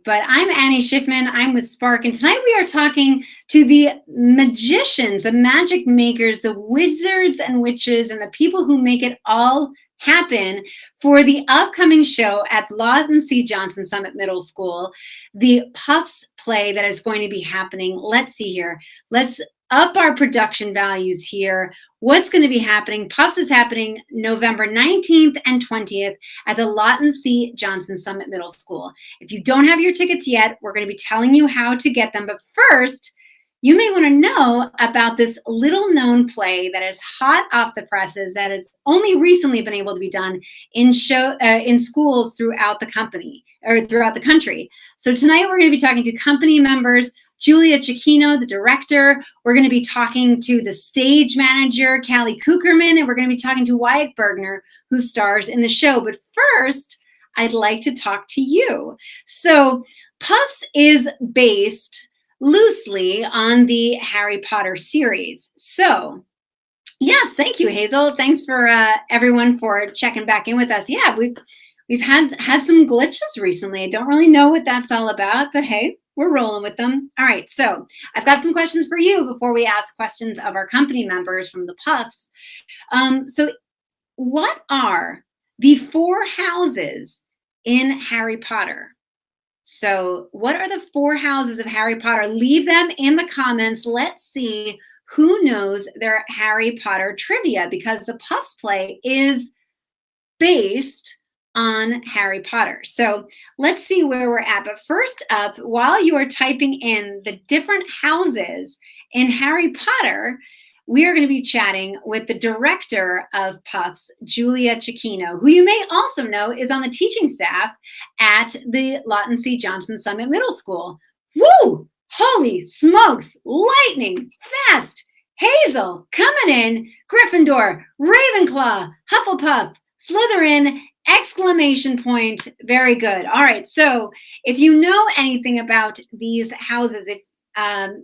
But I'm Annie Schiffman. I'm with Spark, and tonight we are talking to the magicians, the magic makers, the wizards and witches, and the people who make it all happen for the upcoming show at Lawton C. Johnson Summit Middle School, the Puffs play that is going to be happening. Let's see here. Let's up our production values here. What's going to be happening? Puffs is happening November 19th and 20th at the Lawton C. Johnson Summit Middle School. If you don't have your tickets yet, we're going to be telling you how to get them. But first, you may want to know about this little known play that is hot off the presses that has only recently been able to be done in schools throughout the country. So tonight we're going to be talking to company members, Julia Cicchino, the director. We're going to be talking to the stage manager, Callie Kucherman, and we're going to be talking to Wyatt Bergner, who stars in the show. But first, I'd like to talk to you. So Puffs is based loosely on the Harry Potter series. So yes, thank you, Hazel. Thanks for everyone for checking back in with us. Yeah, we've had some glitches recently. I don't really know what that's all about, but hey, we're rolling with them. All right, so I've got some questions for you before we ask questions of our company members from the Puffs. So what are the 4 houses in Harry Potter? So what are the 4 houses of Harry Potter? Leave them in the comments. Let's see who knows their Harry Potter trivia, because the Puffs play is based on Harry Potter. So let's see where we're at. But first up, while you are typing in the different houses in Harry Potter, we are going to be chatting with the director of Puffs, Julia Cicchino, who you may also know is on the teaching staff at the Lawton C. Johnson Summit Middle School. Woo! Holy smokes! Lightning fast! Hazel coming in, Gryffindor, Ravenclaw, Hufflepuff, Slytherin, exclamation point. Very good. All right. So if you know anything about these houses,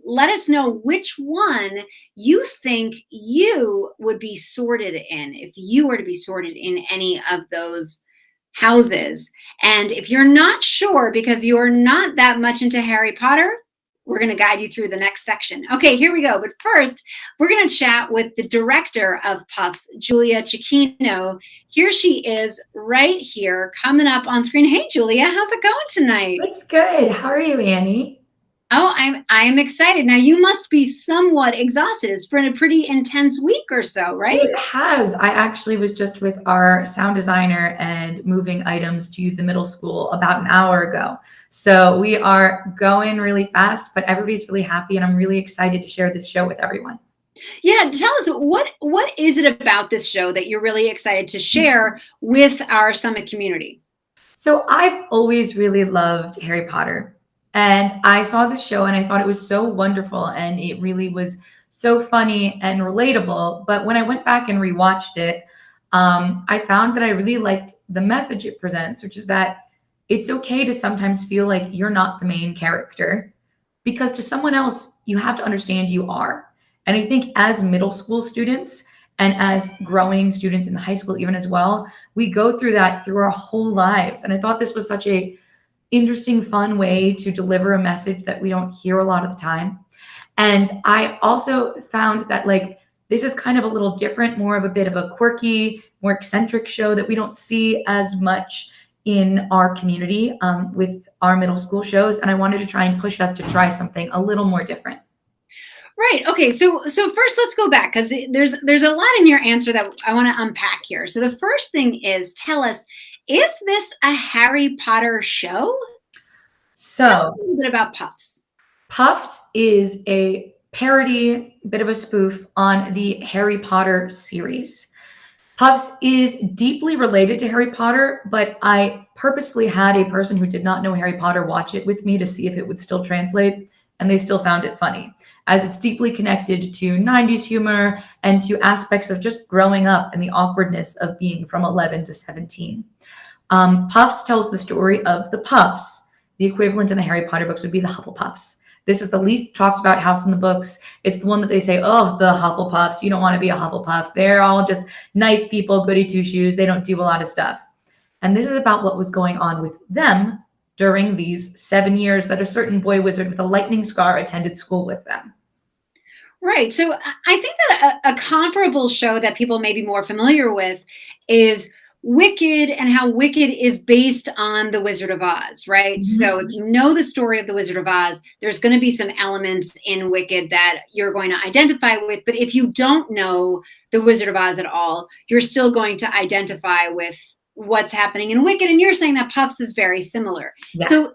let us know which one you think you would be sorted in if you were to be sorted in any of those houses. And if you're not sure because you're not that much into Harry Potter, we're going to guide you through the next section. Okay, here we go. But first, we're going to chat with the director of Puffs, Julia Cicchino. Here she is right here coming up on screen. Hey, Julia, how's it going tonight? It's good. How are you, Annie? Oh, I am excited. Now, you must be somewhat exhausted. It's been a pretty intense week or so, right? It has. I actually was just with our sound designer and moving items to the middle school about an hour ago. So we are going really fast, but everybody's really happy, and I'm really excited to share this show with everyone. Yeah, tell us, what is it about this show that you're really excited to share with our Summit community? So I've always really loved Harry Potter. And I saw this show and I thought it was so wonderful, and it really was so funny and relatable. But when I went back and rewatched it, I found that I really liked the message it presents, which is that it's okay to sometimes feel like you're not the main character, because to someone else, you have to understand you are. And I think as middle school students and as growing students in the high school even as well, we go through that through our whole lives. And I thought this was such a interesting, fun way to deliver a message that we don't hear a lot of the time. And I also found that this is kind of a little different, more of a bit of a quirky, more eccentric show that we don't see as much in our community with our middle school shows. And I wanted to try and push us to try something a little more different. Right. Okay. So first, let's go back, because there's a lot in your answer that I want to unpack here. So the first thing is, tell us, is this a Harry Potter show? So tell us a little bit about Puffs. Puffs is a parody, bit of a spoof on the Harry Potter series. Puffs is deeply related to Harry Potter, but I purposely had a person who did not know Harry Potter watch it with me to see if it would still translate, and they still found it funny, as it's deeply connected to 90s humor and to aspects of just growing up and the awkwardness of being from 11 to 17. Puffs tells the story of the Puffs. The equivalent in the Harry Potter books would be the Hufflepuffs. This is the least talked about house in the books. It's the one that they say, oh, the Hufflepuffs, you don't want to be a Hufflepuff. They're all just nice people, goody two-shoes. They don't do a lot of stuff. And this is about what was going on with them during these 7 years that a certain boy wizard with a lightning scar attended school with them. Right. So I think that a comparable show that people may be more familiar with is Wicked, and how Wicked is based on The Wizard of Oz, right? So if you know the story of The Wizard of Oz, there's going to be some elements in Wicked that you're going to identify with. But if you don't know The Wizard of Oz at all, you're still going to identify with what's happening in Wicked. And you're saying that Puffs is very similar. Yes. So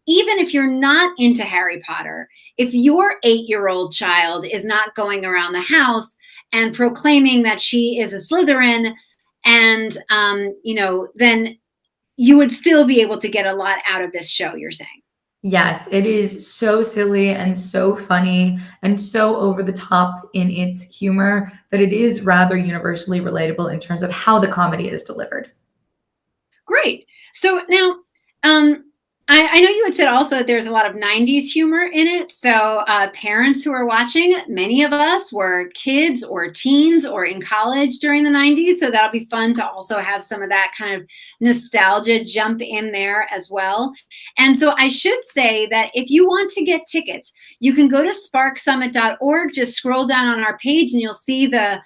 even if you're not into Harry Potter, if your 8-year-old child is not going around the house and proclaiming that she is a Slytherin, and then you would still be able to get a lot out of this show, you're saying. Yes, it is so silly and so funny and so over the top in its humor that it is rather universally relatable in terms of how the comedy is delivered. Great. So now, I know you had said also that there's a lot of 90s humor in it. So parents who are watching, many of us were kids or teens or in college during the 90s. So that'll be fun to also have some of that kind of nostalgia jump in there as well. And so I should say that if you want to get tickets, you can go to sparksummit.org, just scroll down on our page and you'll see the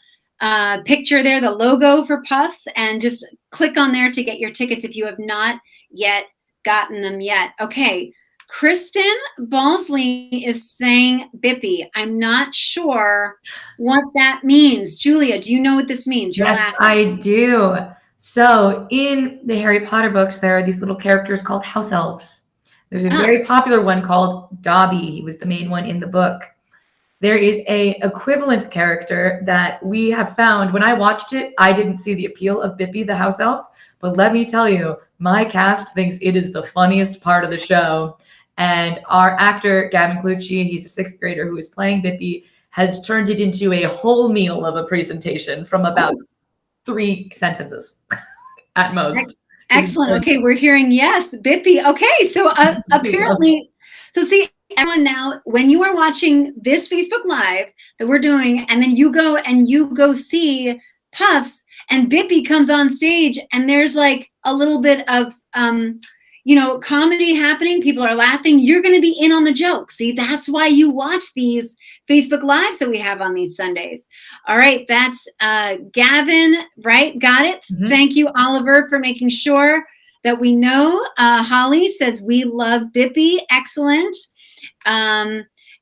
picture there, the logo for Puffs, and just click on there to get your tickets if you have not yet gotten them yet. Okay, Kristen Balsley is saying Bippy. I'm not sure what that means. Julia, do you know what this means? You're Yes, laughing. I do. So in the Harry Potter books, there are these little characters called house elves. There's a very popular one called Dobby. He was the main one in the book. There is a equivalent character that we have found. When I watched it, I didn't see the appeal of Bippy the house elf, but let me tell you, my cast thinks it is the funniest part of the show. And our actor, Gavin Clucci, he's a 6th grader who is playing Bippy, has turned it into a whole meal of a presentation from about 3 sentences at most. Excellent. Okay, we're hearing yes, Bippy. Okay, so apparently, so see, everyone now, when you are watching this Facebook Live that we're doing, and then you go see Puffs, and Bippy comes on stage, and there's like a little bit of comedy happening. People are laughing. You're going to be in on the joke. See, that's why you watch these Facebook Lives that we have on these Sundays. All right, that's Gavin, right? Got it. Mm-hmm. Thank you, Oliver, for making sure that we know. Holly says we love Bippy. Excellent.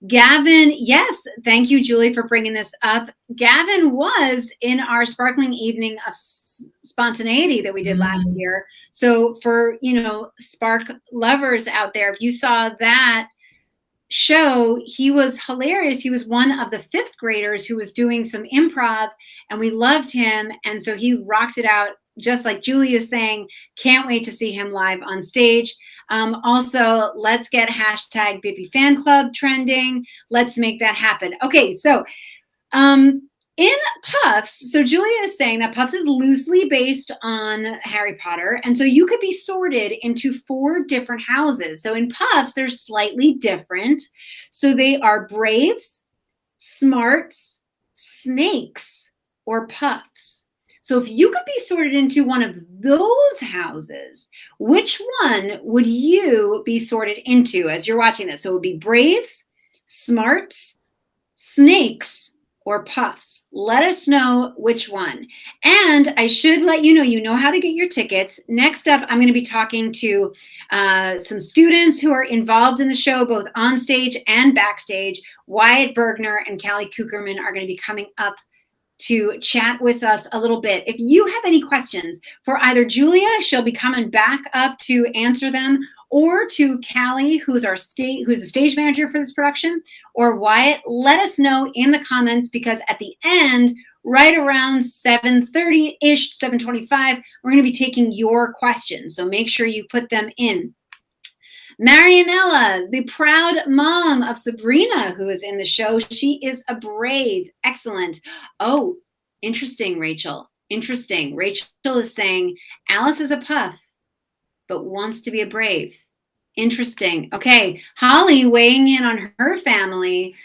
Gavin, yes, thank you, Julie, for bringing this up. Gavin was in our Sparkling Evening of Spontaneity that we did last year. So for, Spark lovers out there, if you saw that show, he was hilarious. He was one of the 5th graders who was doing some improv, and we loved him. And so he rocked it out, just like Julie is saying. Can't wait to see him live on stage. Also, let's get hashtag Bippy Fan Club trending. Let's make that happen. Okay, so in Puffs, so Julia is saying that Puffs is loosely based on Harry Potter, and so you could be sorted into 4 different houses. So in Puffs, they're slightly different. So they are Braves, Smarts, Snakes, or Puffs. So if you could be sorted into one of those houses, which one would you be sorted into as you're watching this? So it would be Braves, Smarts, Snakes, or Puffs. Let us know which one. And I should let you know how to get your tickets. Next up, I'm going to be talking to some students who are involved in the show, both on stage and backstage. Wyatt Bergner and Callie Kukerman are going to be coming up to chat with us a little bit. If you have any questions for either Julia, she'll be coming back up to answer them, or to Callie, who's the stage manager for this production, or Wyatt, let us know in the comments, because at the end, right around 7:30-ish, 7:25, we're going to be taking your questions. So make sure you put them in. Marianella, the proud mom of Sabrina, who is in the show. She is a brave. Excellent. Oh, interesting, Rachel. Interesting. Rachel is saying Alice is a puff, but wants to be a brave. Interesting. Okay. Holly weighing in on her family.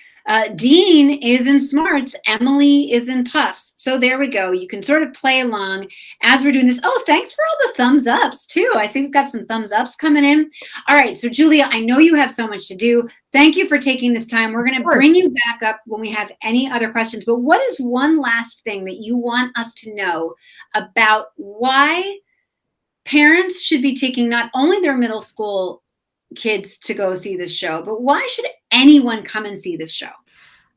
Dean is in Smarts. Emily is in Puffs. So there we go. You can sort of play along as we're doing this. Oh, thanks for all the thumbs ups too. I see we've got some thumbs ups coming in. All right. So Julia, I know you have so much to do. Thank you for taking this time. We're going to bring you back up when we have any other questions. But what is one last thing that you want us to know about why parents should be taking not only their middle school kids to go see this show, but why should anyone come and see this show?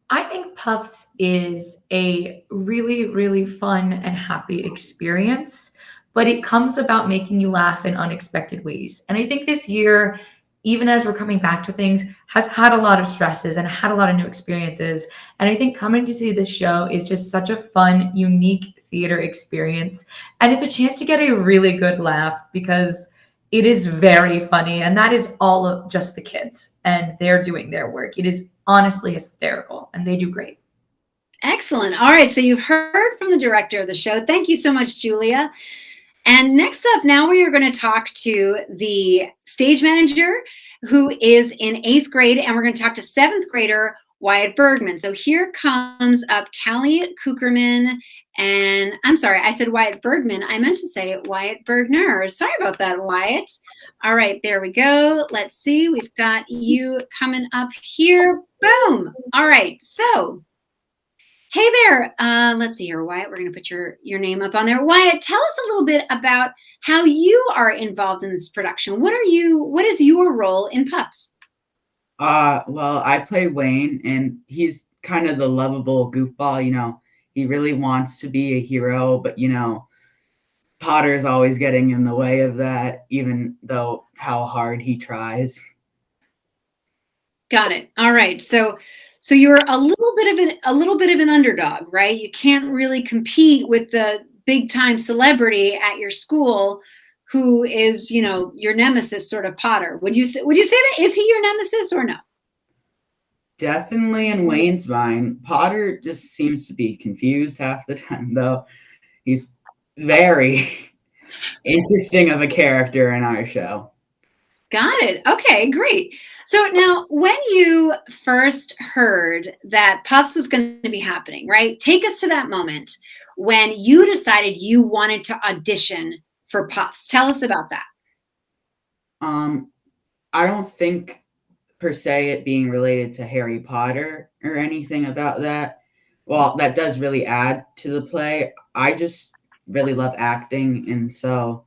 I think Puffs is a really, really fun and happy experience, but it comes about making you laugh in unexpected ways. And I think this year, even as we're coming back to things, has had a lot of stresses and had a lot of new experiences. And I think coming to see this show is just such a fun, unique theater experience. And it's a chance to get a really good laugh because it is very funny. And that is all of just the kids and they're doing their work. It is honestly hysterical and they do great. Excellent. All right. So you've heard from the director of the show. Thank you so much, Julia. And next up, now we are going to talk to the stage manager who is in 8th grade, and we're going to talk to 7th grader Wyatt Bergman. So here comes up Callie Kukerman, and I'm sorry, I said Wyatt Bergman. I meant to say Wyatt Bergner. Sorry about that, Wyatt. All right, there we go. Let's see. We've got you coming up here. Boom. All right, so hey there. Let's see here, Wyatt. We're going to put your name up on there. Wyatt, tell us a little bit about how you are involved in this production. What is your role in Puffs? Well, I play Wayne, and he's kind of the lovable goofball. He really wants to be a hero, but Potter's always getting in the way of that, even though how hard he tries. Got it. All right. So you're a little bit of an underdog, right? You can't really compete with the big time celebrity at your school who is, your nemesis, sort of Potter. Would you say that? Is he your nemesis or no? Definitely in Wayne's mind. Potter just seems to be confused half the time, though. He's very interesting of a character in our show. Got it. Okay, great. So now when you first heard that Puffs was going to be happening, right? Take us to that moment when you decided you wanted to audition for Puffs. Tell us about that. I don't think per se it being related to Harry Potter or anything about that. Well, that does really add to the play. I just really love acting, and so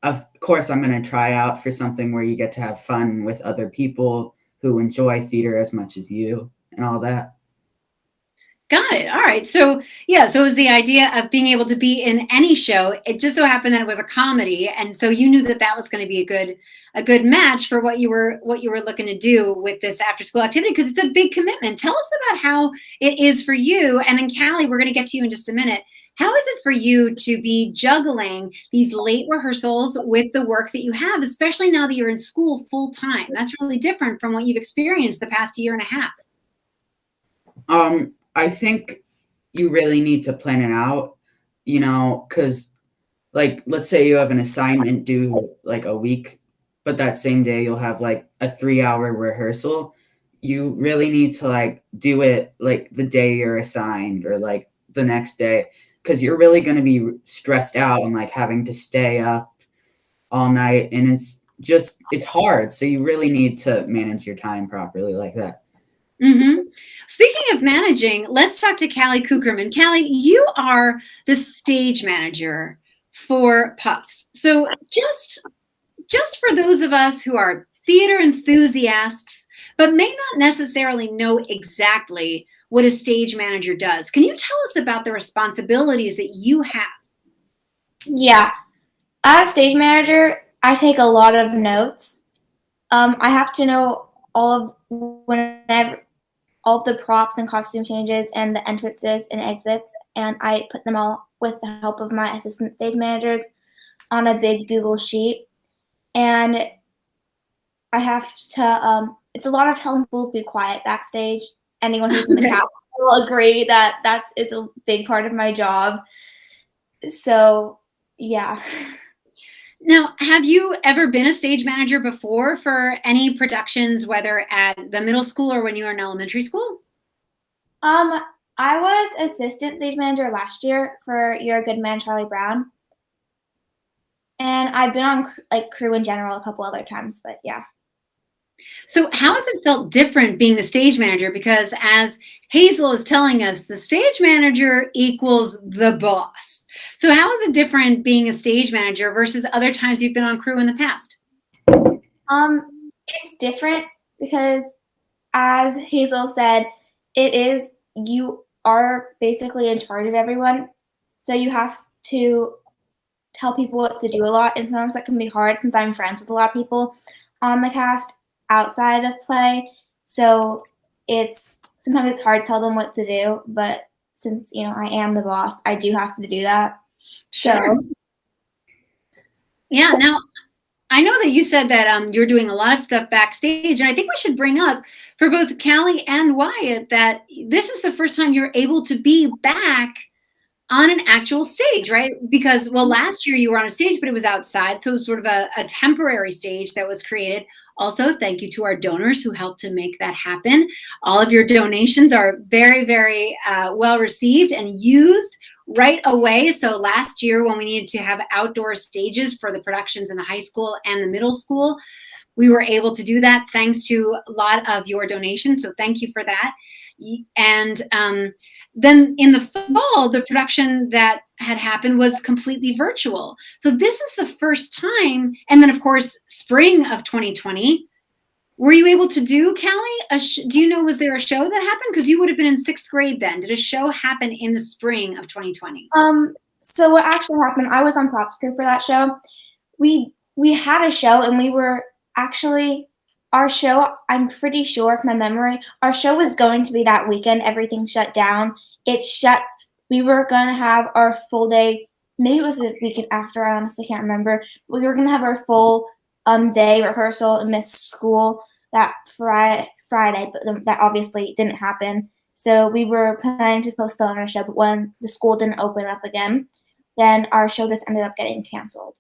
of course I'm going to try out for something where you get to have fun with other people who enjoy theater as much as you and all that. Got it. All right. So yeah, so it was the idea of being able to be in any show. It just so happened that it was a comedy, and so you knew that was going to be a good match for what you were looking to do with this after school activity, because it's a big commitment. Tell us about how it is for you, and then Callie, we're going to get to you in just a minute. How is it for you to be juggling these late rehearsals with the work that you have, especially now that you're in school full time? That's really different from what you've experienced the past year and a half. I think you really need to plan it out, because let's say you have an assignment due a week, but that same day you'll have a 3-hour rehearsal. You really need to do it the day you're assigned or the next day, because you're really going to be stressed out and having to stay up all night, and it's hard. So you really need to manage your time properly like that. Mm-hmm. Speaking of managing, let's talk to Callie Kukerman. Callie, you are the stage manager for Puffs. So just for those of us who are theater enthusiasts, but may not necessarily know exactly what a stage manager does, can you tell us about the responsibilities that you have? Yeah. As stage manager, I take a lot of notes. I have to know all of the props and costume changes and the entrances and exits, and I put them all with the help of my assistant stage managers on a big Google sheet. And I have to, it's a lot of telling people to be quiet backstage. Anyone who's in the cast will agree that is a big part of my job. So, yeah. Now, have you ever been a stage manager before for any productions, whether at the middle school or when you were in elementary school? I was assistant stage manager last year for You're a Good Man, Charlie Brown, and I've been on like crew in general a couple other times, but yeah. So how has it felt different being the stage manager? Because as Hazel is telling us, the stage manager equals the boss. So how is it different being a stage manager versus other times you've been on crew in the past? It's different because, as Hazel said, you are basically in charge of everyone, so you have to tell people what to do a lot, and sometimes that can be hard since I'm friends with a lot of people on the cast outside of play. So sometimes it's hard to tell them what to do, but since I am the boss, I do have to do that. Sure. So yeah. Now, I know that you said that you're doing a lot of stuff backstage, and I think we should bring up for both Callie and Wyatt that this is the first time you're able to be back on an actual stage, right? Because, well, last year you were on a stage, but it was outside. So it was sort of a temporary stage that was created. Also, thank you to our donors who helped to make that happen. All of your donations are very, very well received and used right away. So last year when we needed to have outdoor stages for the productions in the high school and the middle school, we were able to do that thanks to a lot of your donations. So thank you for that. And then in the fall, the production that had happened was completely virtual. So this is the first time. And then, of course, spring of 2020. Were you able to do, Callie? Do you know, was there a show that happened? Because you would have been in 6th grade then. Did a show happen in the spring of 2020? So what actually happened, I was on props crew for that show. We had a show, and we were actually, our show, I'm pretty sure from my memory, our show was going to be that weekend. Everything shut down. We were going to have our full day, maybe it was the weekend after, I honestly can't remember. We were going to have our full day rehearsal and miss school that Friday, but that obviously didn't happen. So we were planning to postpone our show, but when the school didn't open up again, then our show just ended up getting canceled.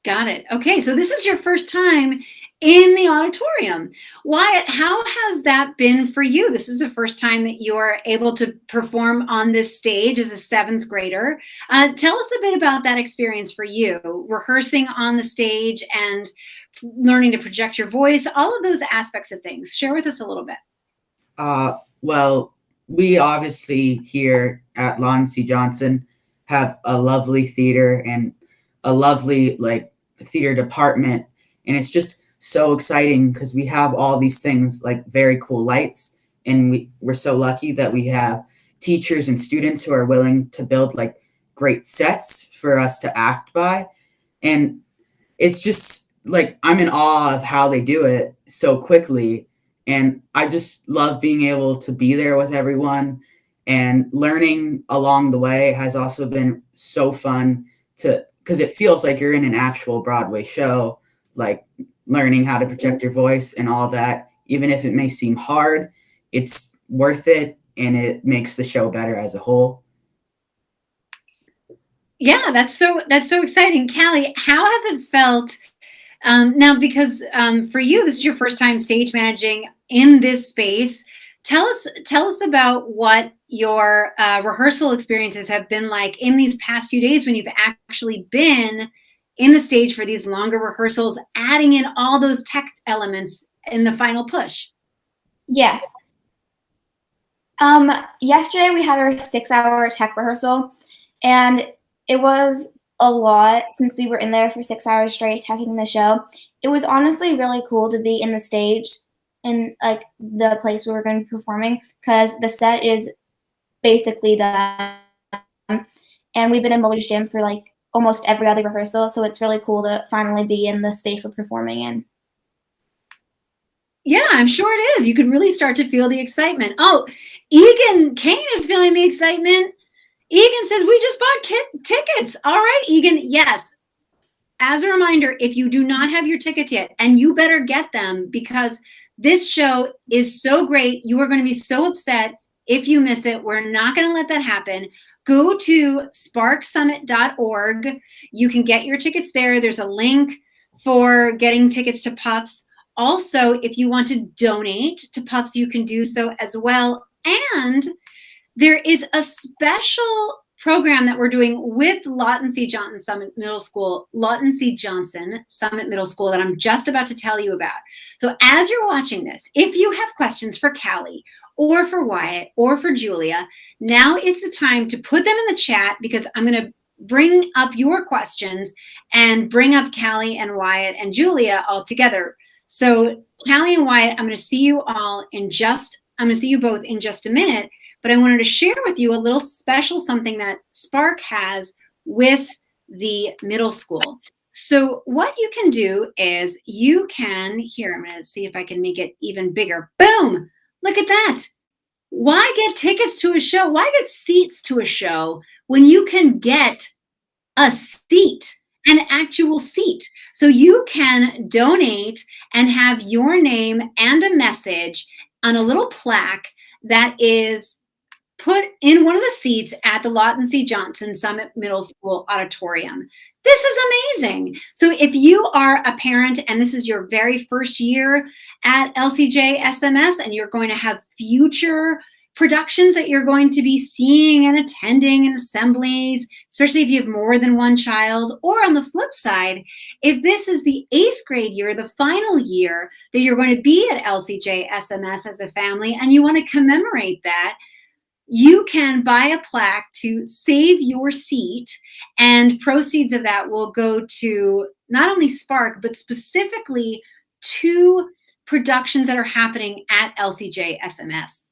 Got it. Okay, so this is your first time in the auditorium. Wyatt, how has that been for you? This is the first time that you're able to perform on this stage as a 7th grader. Tell us a bit about that experience for you, rehearsing on the stage and learning to project your voice, all of those aspects of things. Share with us a little bit. Well, we obviously here at Lon C. Johnson have a lovely theater and a lovely theater department, and it's just so exciting because we have all these things like very cool lights, and we're so lucky that we have teachers and students who are willing to build like great sets for us to act by, and it's just like I'm in awe of how they do it so quickly. And I just love being able to be there with everyone, and learning along the way has also been so fun because it feels like you're in an actual Broadway show, like learning how to project your voice and all that. Even if it may seem hard, it's worth it, and it makes the show better as a whole. Yeah, that's so exciting. Callie, how has it felt now? Because for you, this is your first time stage managing in this space. Tell us about what your rehearsal experiences have been like in these past few days when you've actually been in the stage for these longer rehearsals, adding in all those tech elements in the final push. Yes. Yesterday we had our 6-hour tech rehearsal, and it was a lot since we were in there for 6 hours straight teching the show. It was honestly really cool to be in the stage in like the place we were going to be performing, because the set is basically done, and we've been in Boulder's gym for like almost every other rehearsal, so it's really cool to finally be in the space we're performing in. Yeah, I'm sure it is. You can really start to feel the excitement. Oh, Egan Kane is feeling the excitement. Egan says, we just bought tickets. All right, Egan. Yes. As a reminder, if you do not have your tickets yet, and you better get them, because this show is so great, you are going to be so upset if you miss it. We're not going to let that happen. Go to sparksummit.org. You can get your tickets there. There's a link for getting tickets to Puffs. Also, if you want to donate to Puffs, you can do so as well. And there is a special program that we're doing with Lawton C. Johnson Summit Middle School, Lawton C. Johnson Summit Middle School, that I'm just about to tell you about. So as you're watching this, if you have questions for Callie or for Wyatt or for Julia, now is the time to put them in the chat, because I'm going to bring up your questions and bring up Callie and Wyatt and Julia all together. So Callie and Wyatt, I'm going to see you all in just, I'm going to see you both in just a minute. But I wanted to share with you a little special something that Spark has with the middle school. So what you can do is you can, here, I'm going to see if I can make it even bigger. Boom! Look at that. Why get tickets to a show? Why get seats to a show when you can get a seat, an actual seat? So you can donate and have your name and a message on a little plaque that is put in one of the seats at the Lawton C. Johnson Summit Middle School auditorium. This is amazing. So if you are a parent and this is your very first year at LCJ SMS and you're going to have future productions that you're going to be seeing and attending and assemblies, especially if you have more than one child, or on the flip side, if this is the 8th grade year, the final year that you're going to be at LCJ SMS as a family, and you want to commemorate that, you can buy a plaque to save your seat, and proceeds of that will go to not only Spark, but specifically to productions that are happening at LCJ SMS.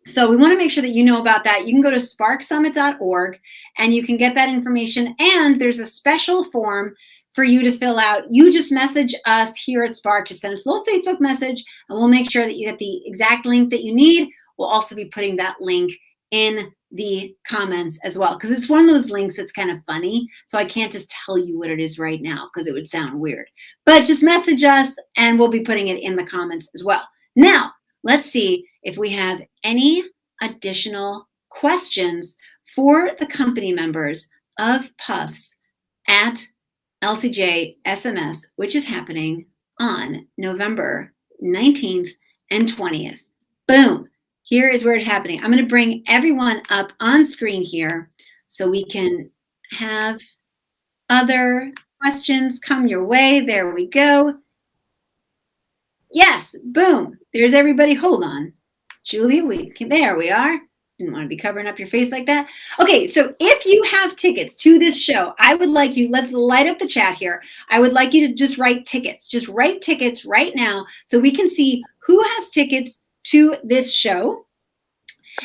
So we want to make sure that you know about that. You can go to sparksummit.org and you can get that information. And there's a special form for you to fill out. You just message us here at Spark, just send us a little Facebook message, and we'll make sure that you get the exact link that you need. We'll also be putting that link in the comments as well, because it's one of those links that's kind of funny. So I can't just tell you what it is right now because it would sound weird. But just message us and we'll be putting it in the comments as well. Now, let's see if we have any additional questions for the company members of Puffs at LCJ SMS, which is happening on November 19th and 20th. Boom. Here is where it's happening. I'm going to bring everyone up on screen here so we can have other questions come your way. There we go. Yes, boom. There's everybody. Hold on. Julia, there we are. Didn't want to be covering up your face like that. Okay, so if you have tickets to this show, I would like you, let's light up the chat here. I would like you to just write tickets. Just write tickets right now so we can see who has tickets to this show.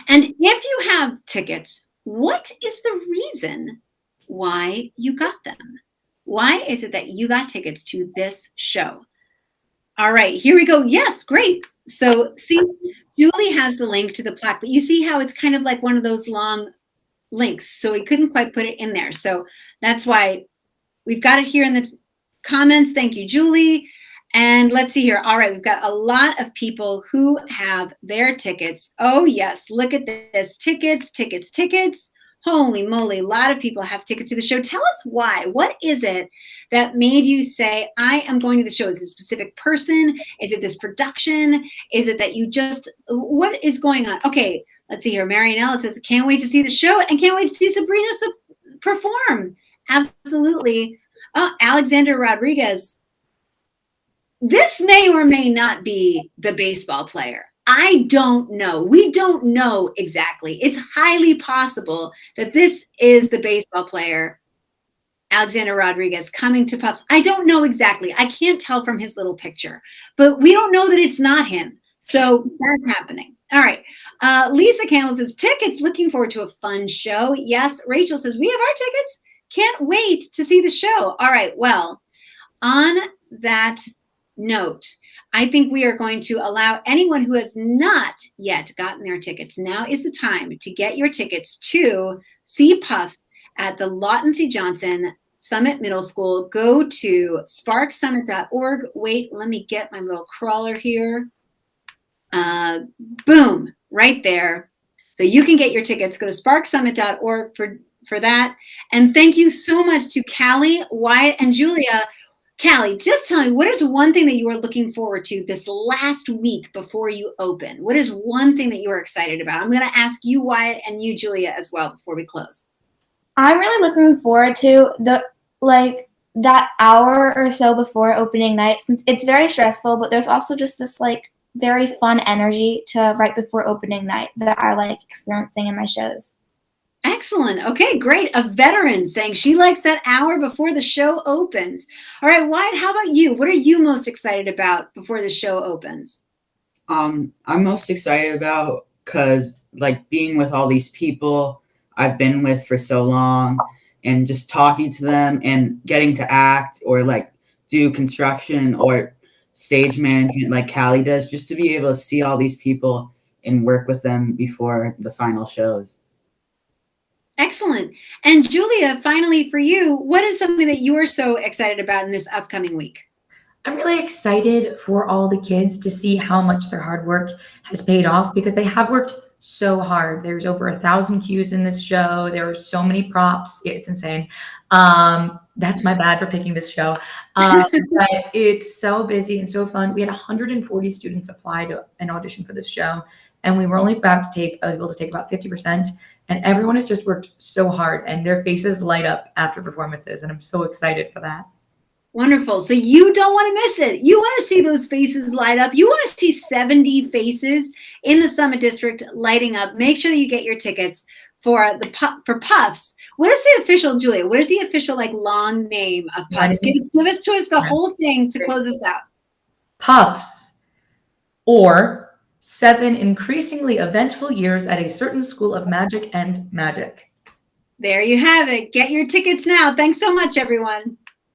And if you have tickets, what is the reason why you got them? Why is it that you got tickets to this show? All right, here we go. Yes, great. So see, Julie has the link to the plaque, but you see how it's kind of like one of those long links. So we couldn't quite put it in there. So that's why we've got it here in the comments. Thank you, Julie. And let's see here. All right, we've got a lot of people who have their tickets. Oh, yes, look at this. Tickets, tickets, tickets. Holy moly, a lot of people have tickets to the show. Tell us why. What is it that made you say, I am going to the show? Is it a specific person? Is it this production? Is it that you just, what is going on? Okay, let's see here. Marianella says, can't wait to see the show and can't wait to see Sabrina perform. Absolutely. Oh, Alexander Rodriguez. This may or may not be the baseball player. I don't know. We don't know exactly. It's highly possible that this is the baseball player, Alexander Rodriguez, coming to Puffs. I don't know exactly. I can't tell from his little picture, but we don't know that it's not him. So that's happening. All right. Lisa Campbell says, tickets, looking forward to a fun show. Yes. Rachel says, we have our tickets. Can't wait to see the show. All right. Well, on that note, I think we are going to allow anyone who has not yet gotten their tickets. Now is the time to get your tickets to see Puffs at the Lawton C. Johnson Summit Middle School. Go to sparksummit.org. Wait, let me get my little crawler here. Boom, right there. So you can get your tickets. Go to sparksummit.org for that. And thank you so much to Callie, Wyatt, and Julia. Callie, just tell me, what is one thing that you are looking forward to this last week before you open? What is one thing that you are excited about? I'm going to ask you, Wyatt, and you, Julia, as well before we close. I'm really looking forward to that hour or so before opening night, since it's very stressful, but there's also just this very fun energy to right before opening night that I like experiencing in my shows. Excellent. Okay, great. A veteran saying she likes that hour before the show opens. All right, Wyatt, how about you? What are you most excited about before the show opens? I'm most excited about because being with all these people I've been with for so long and just talking to them and getting to act or do construction or stage management like Callie does, just to be able to see all these people and work with them before the final shows. Excellent. And Julia, finally for you, what is something that you are so excited about in this upcoming week? I'm really excited for all the kids to see how much their hard work has paid off, because they have worked so hard. There's over 1,000 cues in this show. There are so many props. It's insane. That's my bad for picking this show. But it's so busy and so fun. We had 140 students apply to an audition for this show, and we were only able to take about 50%. And everyone has just worked so hard, and their faces light up after performances. And I'm so excited for that. Wonderful. So you don't want to miss it. You want to see those faces light up. You want to see 70 faces in the Summit District lighting up. Make sure that you get your tickets for Puffs. What is the official, Julia? What is the official long name of Puffs? Give us to us the whole thing to close us out. Puffs, or 7 increasingly eventful years at a certain school of magic and magic. There you have it. Get your tickets now. Thanks so much, everyone.